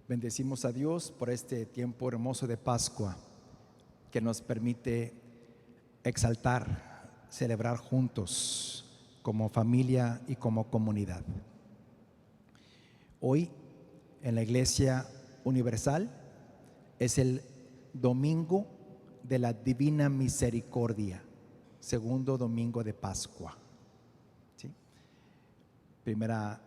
Bendecimos a Dios por este tiempo hermoso de Pascua que nos permite exaltar, celebrar juntos como familia y como comunidad. Hoy en la Iglesia Universal es el Domingo de la Divina Misericordia, segundo domingo de Pascua. ¿Sí? Primera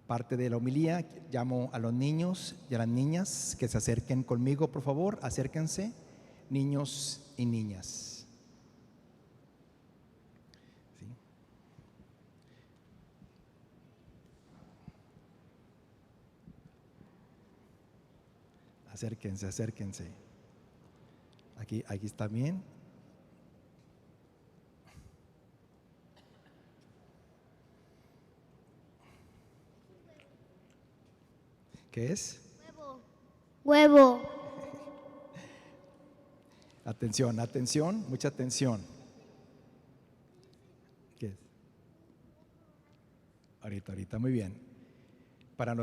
parte de la homilía, llamo a los niños y a las niñas que se acerquen conmigo, por favor, acérquense, niños y niñas. ¿Sí? Acérquense, acérquense. Aquí está bien. ¿Qué es? Huevo. Atención, atención, mucha atención. ¿Qué es? Ahorita, muy bien. Para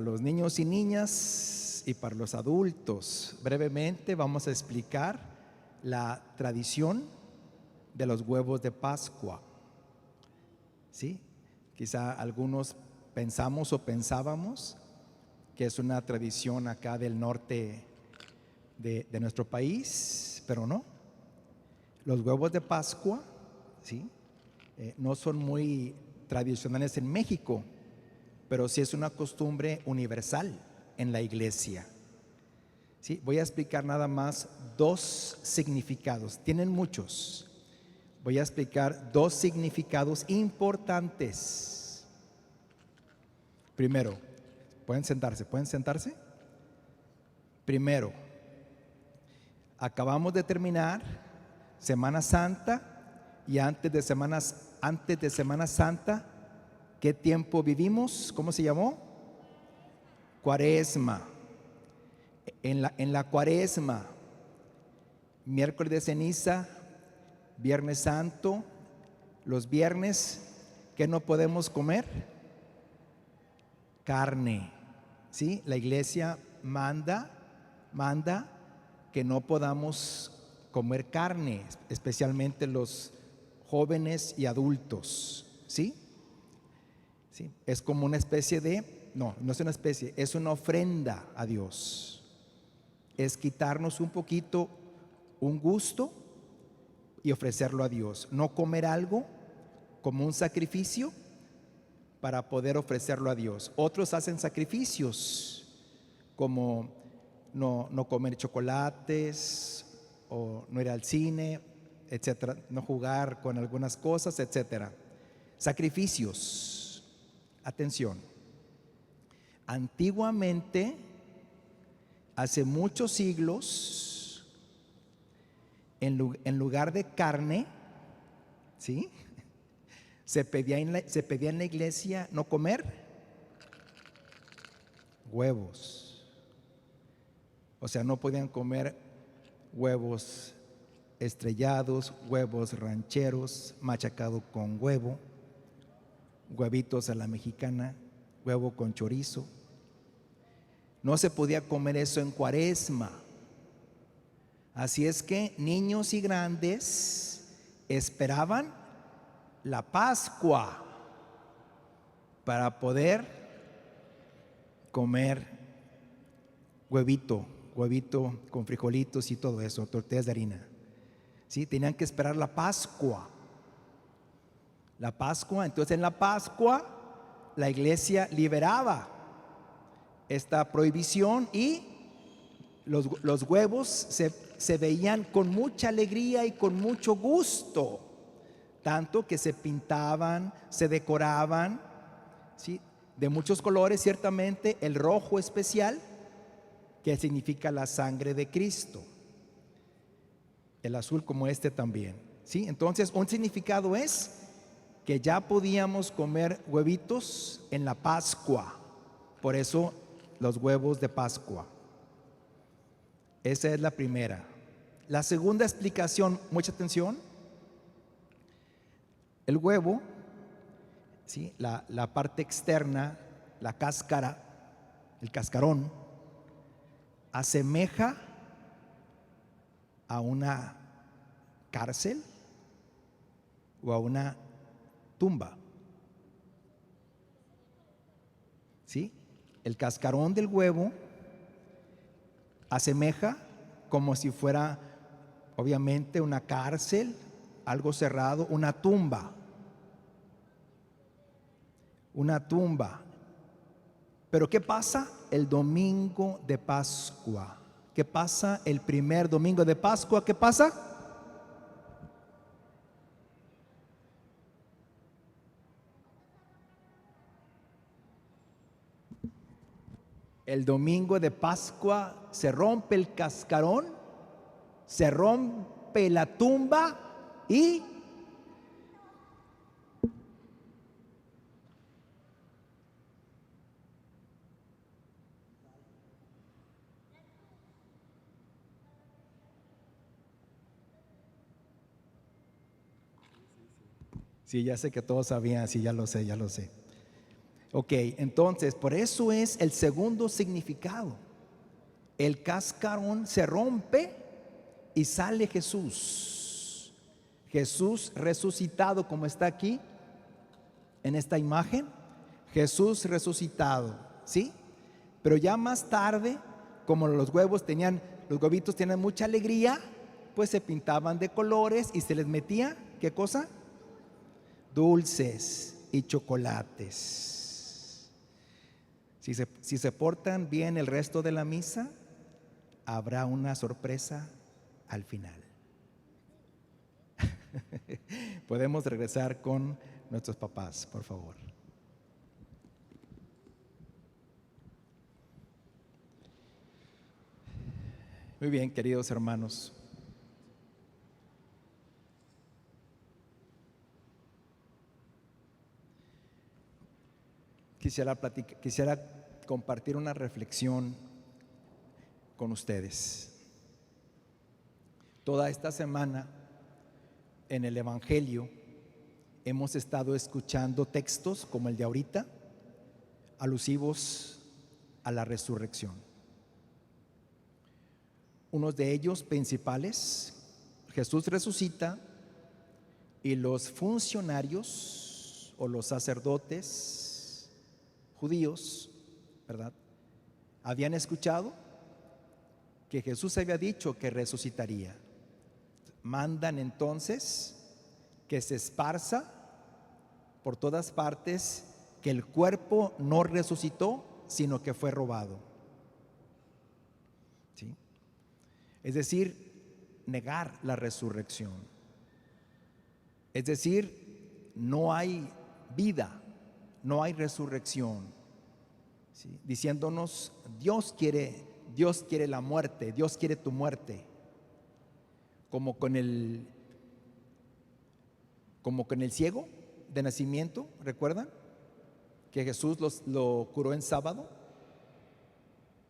los niños y niñas y para los adultos, brevemente vamos a explicar la tradición de los huevos de Pascua. ¿Sí? Quizá algunos pensamos o pensábamos que es una tradición acá del norte de nuestro país, pero no. Los huevos de Pascua, ¿sí? No son muy tradicionales en México, pero sí es una costumbre universal en la iglesia. ¿Sí? Voy a explicar nada más dos significados, tienen muchos. Voy a explicar dos significados importantes. Primero, ¿pueden sentarse? Primero, acabamos de terminar Semana Santa y antes de Semana Santa, ¿qué tiempo vivimos? ¿Cómo se llamó? Cuaresma. En la Cuaresma, miércoles de ceniza, Viernes Santo, los viernes, ¿qué no podemos comer? Carne. ¿Sí? La iglesia manda que no podamos comer carne, especialmente los jóvenes y adultos. ¿Sí? ¿Sí? Es como una especie de, no es una especie, es una ofrenda a Dios. Es quitarnos un poquito un gusto y ofrecerlo a Dios. No comer algo como un sacrificio para poder ofrecerlo a Dios. Otros hacen sacrificios como no comer chocolates o no ir al cine, etcétera, no jugar con algunas cosas, etcétera. Sacrificios. Atención. Antiguamente, hace muchos siglos, en lugar de carne, ¿sí? Se pedía en la iglesia no comer huevos. O sea, no podían comer huevos estrellados, huevos rancheros, machacado con huevo, huevitos a la mexicana, huevo con chorizo. No se podía comer eso en Cuaresma. Así es que niños y grandes esperaban la Pascua para poder comer huevito con frijolitos y todo eso, tortillas de harina. ¿Sí? Tenían que esperar la Pascua. Entonces en la Pascua la iglesia liberaba esta prohibición y los huevos se veían con mucha alegría y con mucho gusto, tanto que se pintaban, se decoraban, ¿sí? De muchos colores, ciertamente, el rojo especial, que significa la sangre de Cristo, el azul como este también, ¿sí? Entonces, un significado es que ya podíamos comer huevitos en la Pascua, por eso los huevos de Pascua. Esa es la primera. La segunda explicación, mucha atención. El huevo, ¿sí? La parte externa, la cáscara, el cascarón, asemeja a una cárcel o a una tumba. ¿Sí? El cascarón del huevo asemeja como si fuera, obviamente, una cárcel, algo cerrado, una tumba. Una tumba. Pero ¿qué pasa el domingo de Pascua? ¿Qué pasa el primer domingo de Pascua? ¿Qué pasa? El domingo de Pascua se rompe el cascarón, se rompe la tumba y sí, ya sé que todos sabían, sí, ya lo sé, ya lo sé. Ok, entonces, por eso es el segundo significado. El cascarón se rompe y sale Jesús. Jesús resucitado, como está aquí en esta imagen. Jesús resucitado, ¿sí? Pero ya más tarde, como los huevitos tenían mucha alegría, pues se pintaban de colores y se les metía, ¿qué cosa? Dulces y chocolates. Si se portan bien el resto de la misa, habrá una sorpresa al final. Podemos regresar con nuestros papás, por favor. Muy bien, queridos hermanos. Quisiera compartir una reflexión con ustedes. Toda esta semana en el Evangelio hemos estado escuchando textos como el de ahorita, alusivos a la resurrección. Unos de ellos principales, Jesús resucita y los funcionarios o los sacerdotes judíos, ¿verdad?, habían escuchado que Jesús había dicho que resucitaría. Mandan entonces que se esparza por todas partes que el cuerpo no resucitó, sino que fue robado. ¿Sí? Es decir, negar la resurrección. Es decir, no hay vida, no hay resurrección. ¿Sí? Diciéndonos, Dios quiere la muerte, Dios quiere tu muerte. Como con el ciego de nacimiento, ¿recuerdan? Que Jesús lo curó en sábado.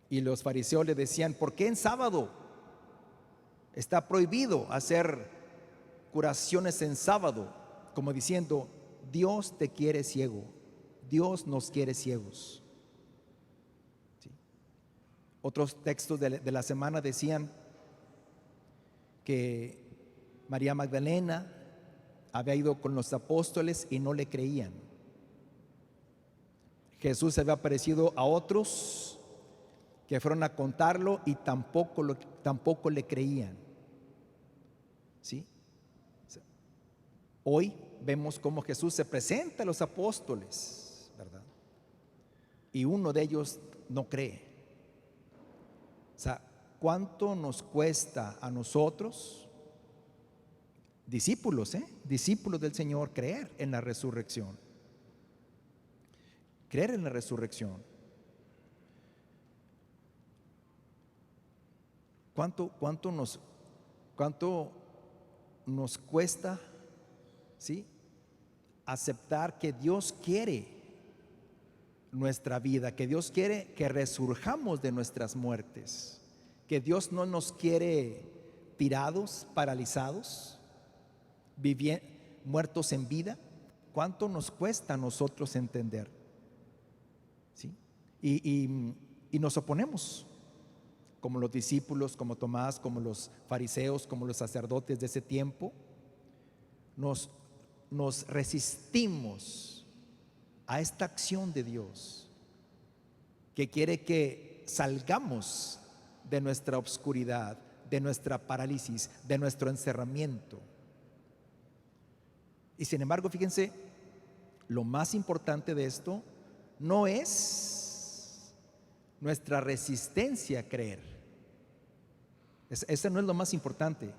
Y los fariseos le decían, ¿por qué en sábado? Está prohibido hacer curaciones en sábado. Como diciendo, Dios te quiere ciego. Dios nos quiere ciegos. ¿Sí? Otros textos de la semana decían que María Magdalena había ido con los apóstoles y no le creían. Jesús se había aparecido a otros que fueron a contarlo y tampoco le creían. ¿Sí? Hoy vemos cómo Jesús se presenta a los apóstoles, ¿verdad? Y uno de ellos no cree. O sea, ¿cuánto nos cuesta a nosotros, discípulos del Señor, creer en la resurrección? Creer en la resurrección. ¿Cuánto nos cuesta, ¿sí?, aceptar que Dios quiere nuestra vida, que Dios quiere que resurjamos de nuestras muertes, que Dios no nos quiere tirados, paralizados, muertos en vida? ¿Cuánto nos cuesta a nosotros entender? ¿Sí? Y y nos oponemos, como los discípulos, como Tomás, como los fariseos, como los sacerdotes de ese tiempo. Nos resistimos a esta acción de Dios que quiere que salgamos de nuestra oscuridad, de nuestra parálisis, de nuestro encerramiento. Y sin embargo, fíjense, lo más importante de esto no es nuestra resistencia a creer. Ese no es lo más importante.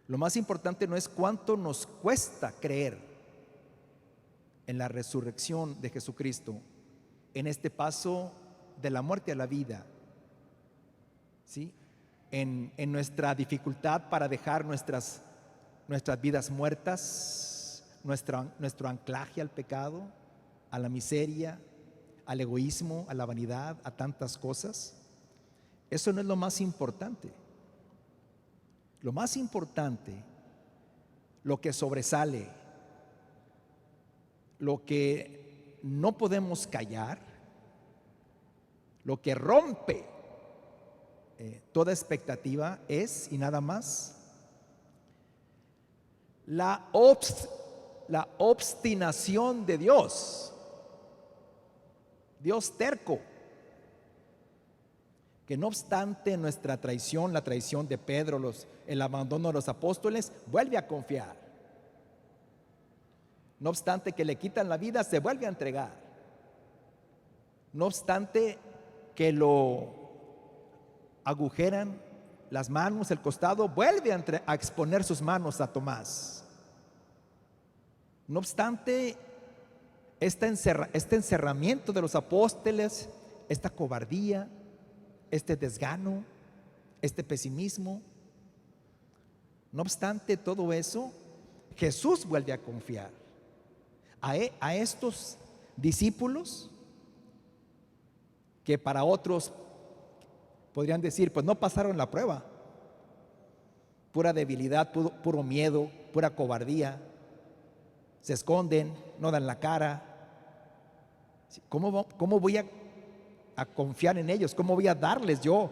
Lo más importante no es cuánto nos cuesta creer en la resurrección de Jesucristo, en este paso de la muerte a la vida, ¿sí? En nuestra dificultad para dejar nuestras vidas muertas, nuestro anclaje al pecado, a la miseria, al egoísmo, a la vanidad, a tantas cosas. Eso no es lo más importante. Lo más importante, lo que sobresale, lo que no podemos callar, lo que rompe toda expectativa es, y nada más, la obstinación de Dios. Dios terco, que no obstante nuestra traición, la traición de Pedro, el abandono de los apóstoles, vuelve a confiar. No obstante que le quitan la vida, se vuelve a entregar. No obstante que lo agujeran las manos, el costado, vuelve a exponer sus manos a Tomás. No obstante este encerramiento de los apóstoles, esta cobardía, este desgano, este pesimismo, no obstante todo eso, Jesús vuelve a confiar a estos discípulos que para otros podrían decir, pues no pasaron la prueba, pura debilidad, puro miedo, pura cobardía, se esconden, no dan la cara. ¿Cómo voy a confiar en ellos? ¿Cómo voy a darles yo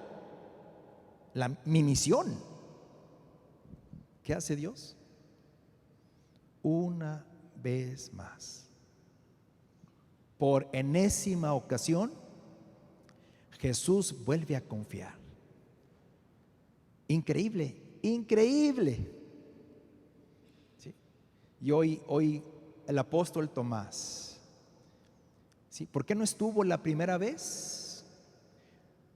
mi misión? ¿Qué hace Dios? Una vez más, por enésima ocasión, Jesús vuelve a confiar. Increíble, increíble. ¿Sí? Y hoy el apóstol Tomás, ¿sí? ¿Por qué no estuvo la primera vez?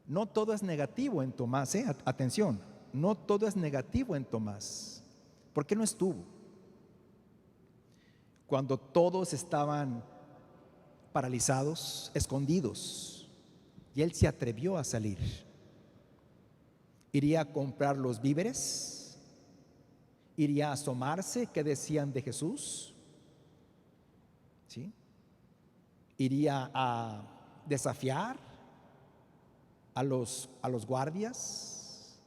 No todo es negativo en Tomás, atención, no todo es negativo en Tomás. ¿Por qué no estuvo? Cuando todos estaban paralizados, escondidos, y él se atrevió a salir. Iría a comprar los víveres, iría a asomarse qué decían de Jesús, ¿sí? Iría a desafiar a los guardias,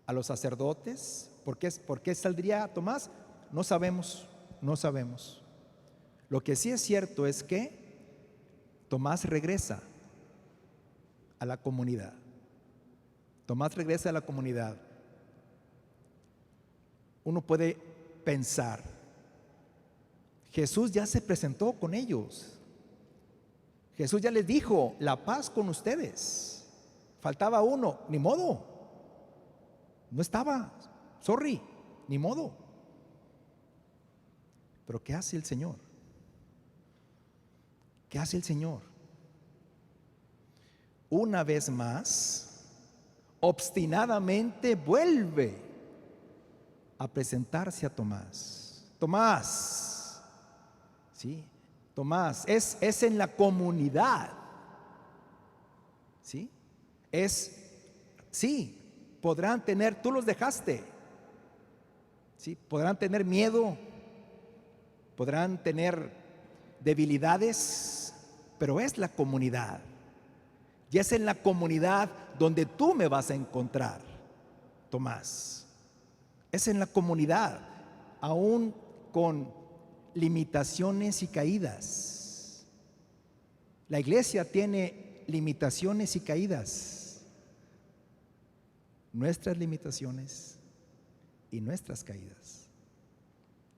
a los sacerdotes. ¿Por qué saldría Tomás? No sabemos. Lo que sí es cierto es que Tomás regresa a la comunidad. Tomás regresa a la comunidad. Uno puede pensar, Jesús ya se presentó con ellos. Jesús ya les dijo, la paz con ustedes. Faltaba uno, ni modo. No estaba, sorry, ni modo. Pero ¿qué hace el Señor? ¿Qué hace el Señor? Una vez más, obstinadamente vuelve a presentarse a Tomás. Tomás, ¿sí? Tomás, es en la comunidad, ¿sí? Sí, podrán tener, tú los dejaste, ¿sí? Podrán tener miedo, podrán tener debilidades, pero es la comunidad. Y es en la comunidad donde tú me vas a encontrar, Tomás. Es en la comunidad, aún con limitaciones y caídas. La iglesia tiene limitaciones y caídas. Nuestras limitaciones y nuestras caídas.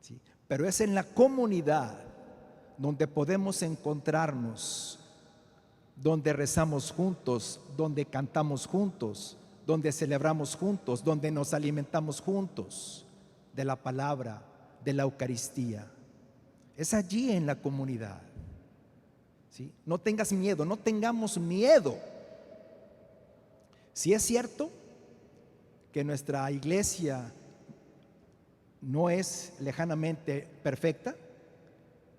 ¿Sí? Pero es en la comunidad donde podemos encontrarnos, donde rezamos juntos, donde cantamos juntos, donde celebramos juntos, donde nos alimentamos juntos de la palabra, de la Eucaristía. Es allí en la comunidad. ¿Sí? No tengas miedo, no tengamos miedo. Si es cierto que nuestra iglesia no es lejanamente perfecta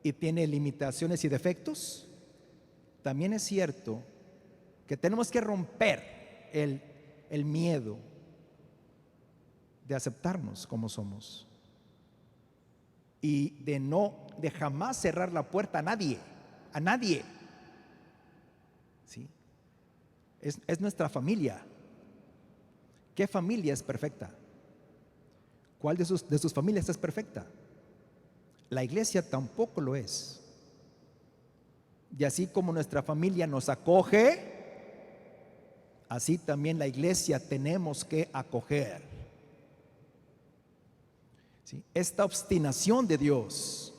y tiene limitaciones y defectos, también es cierto que tenemos que romper el miedo de aceptarnos como somos y de jamás cerrar la puerta a nadie. ¿Sí? Es nuestra familia. ¿Qué familia es perfecta? ¿Cuál de sus familias es perfecta? La iglesia tampoco lo es. Y así como nuestra familia nos acoge, así también la iglesia tenemos que acoger. ¿Sí? Esta obstinación de Dios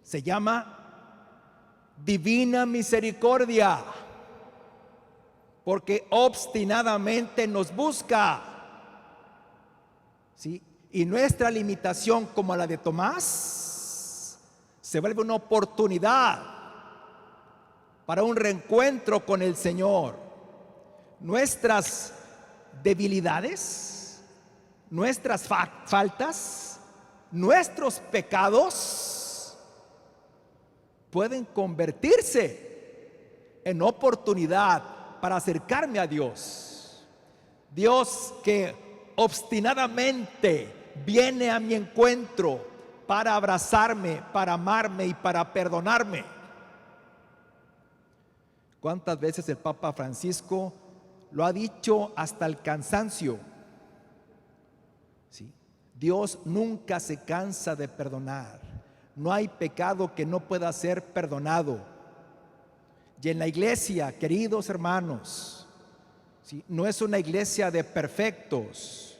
se llama divina misericordia, porque obstinadamente nos busca. ¿Sí? Y nuestra limitación, como la de Tomás, se vuelve una oportunidad para un reencuentro con el Señor. Nuestras debilidades, nuestras faltas, nuestros pecados pueden convertirse en oportunidad para acercarme a Dios. Dios que obstinadamente viene a mi encuentro para abrazarme, para amarme y para perdonarme. ¿Cuántas veces el Papa Francisco lo ha dicho hasta el cansancio? ¿Sí? Dios nunca se cansa de perdonar. No hay pecado que no pueda ser perdonado. Y en la iglesia, queridos hermanos, ¿sí? No es una iglesia de perfectos,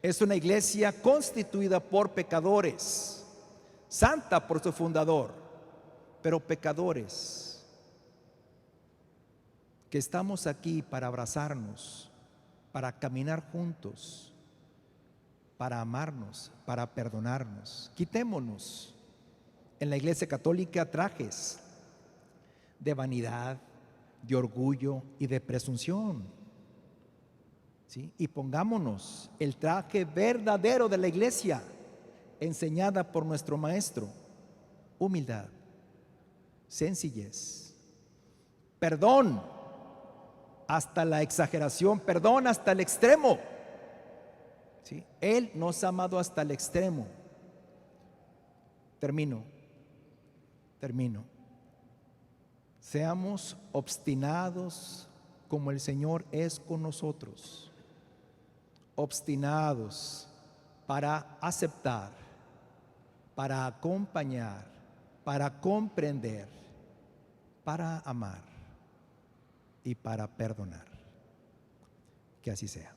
es una iglesia constituida por pecadores, santa por su fundador, pero pecadores, que estamos aquí para abrazarnos, para caminar juntos, para amarnos, para perdonarnos. Quitémonos en la iglesia católica trajes de vanidad, de orgullo y de presunción. ¿Sí? Y pongámonos el traje verdadero de la iglesia, enseñada por nuestro maestro: humildad, sencillez, perdón hasta la exageración, perdón hasta el extremo. ¿Sí? Él nos ha amado hasta el extremo. Termino. Seamos obstinados como el Señor es con nosotros. Obstinados para aceptar, para acompañar, para comprender, para amar y para perdonar. Que así sea.